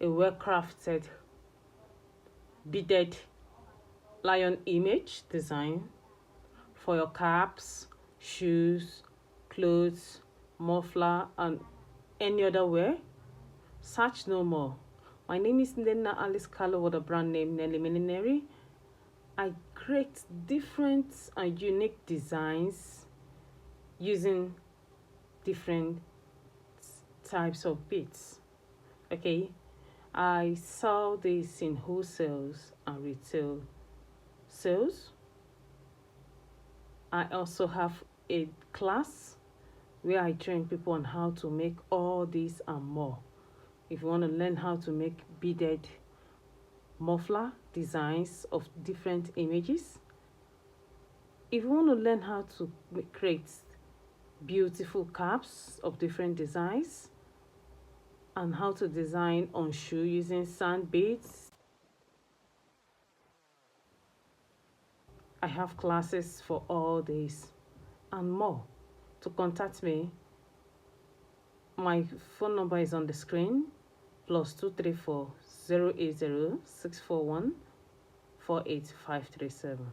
a well-crafted beaded lion image design for your caps, shoes, clothes, muffler, and any other wear. Search no more. My name is Nena Alice Carlo with a brand name Nelly Minineri. I create different and unique designs using different types of beads. Okay, I sell this in wholesales and retail sales. I also have a class where I train people on how to make all these and more. If you want to learn how to make beaded muffler designs of different images, if you want to learn how to create beautiful caps of different designs, and how to design on shoe using sand beads, I have classes for all this and more. To contact me, my phone number is on the screen, +234 080 641 48537.